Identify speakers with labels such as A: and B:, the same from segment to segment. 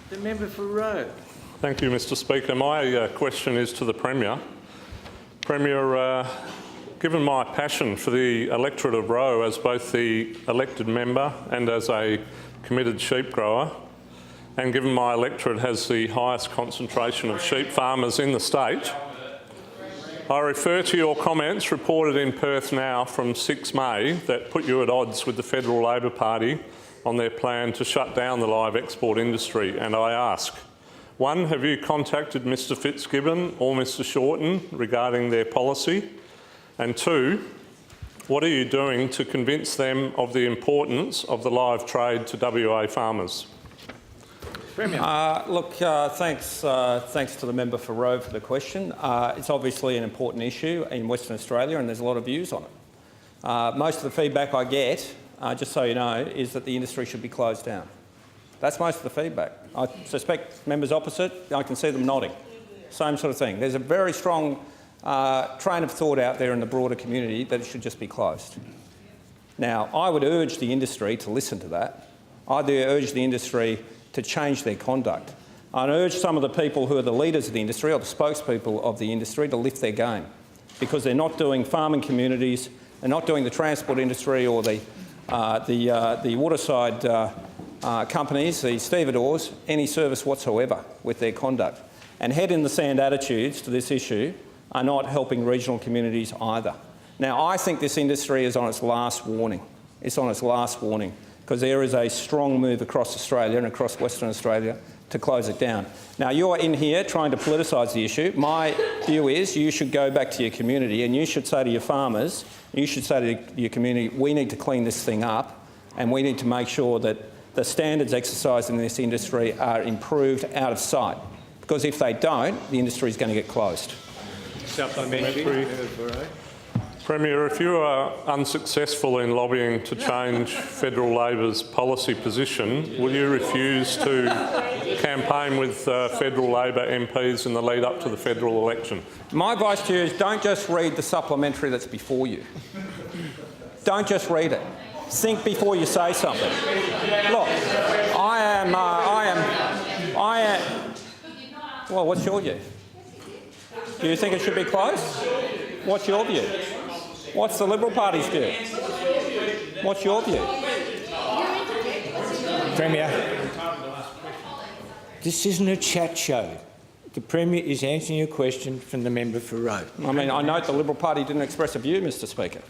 A: The member for Roe.
B: Thank you, Mr Speaker. My question is to the Premier. Premier, given my passion for the electorate of Roe as both the elected member and as a committed sheep grower, and given my electorate has the highest concentration of sheep farmers in the state, I refer to your comments reported in Perth Now from 6 May that put you at odds with the Federal Labor Party on their plan to shut down the live export industry. And I ask, 1, have you contacted Mr Fitzgibbon or Mr Shorten regarding their policy? And 2, what are you doing to convince them of the importance of the live trade to WA farmers?
C: Thanks to the member for Roe for the question. It's obviously an important issue in Western Australia and there's a lot of views on it. Most of the feedback I get, just so you know, is that the industry should be closed down. That's most of the feedback. I suspect members opposite, I can see them nodding. Same sort of thing. There's a very strong train of thought out there in the broader community that it should just be closed. Now, I would urge the industry to listen to that. I'd urge the industry to change their conduct. I'd urge some of the people who are the leaders of the industry or the spokespeople of the industry to lift their game, because they're not doing farming communities, they're not doing the transport industry or the waterside companies, the stevedores, any service whatsoever with their conduct. And head-in-the-sand attitudes to this issue are not helping regional communities either. Now, I think this industry is on its last warning. It's on its last warning, because there is a strong move across Australia and across Western Australia to close it down. Now, you're in here trying to politicise the issue. My view is you should go back to your community and you should say to your farmers, you should say to your community, we need to clean this thing up and we need to make sure that the standards exercised in this industry are improved out of sight. Because if they don't, the industry is going to get closed.
A: Supplementary.
B: Premier, if you are unsuccessful in lobbying to change Federal Labor's policy position, will you refuse to campaign with Federal Labor MPs in the lead up to the federal election?
C: My advice to you is don't just read the supplementary that's before you. Don't just read it. Think before you say something. Look, well, what's your view? Do you think it should be closed? What's your view? What's the Liberal Party's view? What's your view?
A: Premier, this isn't a chat show. The Premier is answering a question from the member for Roe.
C: I mean, I note the Liberal Party didn't express a view, Mr Speaker.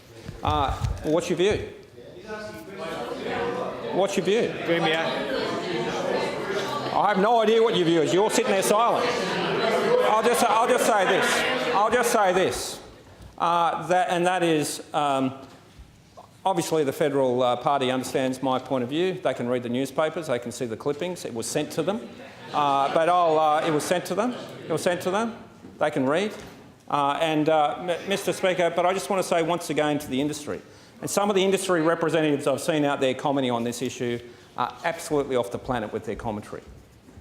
C: What's your view? What's your view?
A: Premier.
C: I have no idea what your view is. You're sitting there silent. I'll just say this. That is, obviously the Federal Party understands my point of view. They can read the newspapers, they can see the clippings. It was sent to them. It was sent to them. It was sent to them. They can read. Mr Speaker, but I just want to say once again to the industry, and some of the industry representatives I've seen out there commenting on this issue are absolutely off the planet with their commentary.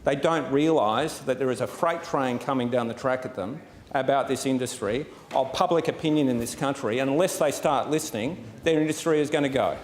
C: They don't realise that there is a freight train coming down the track at them about this industry, of public opinion in this country, and unless they start listening, their industry is going to go.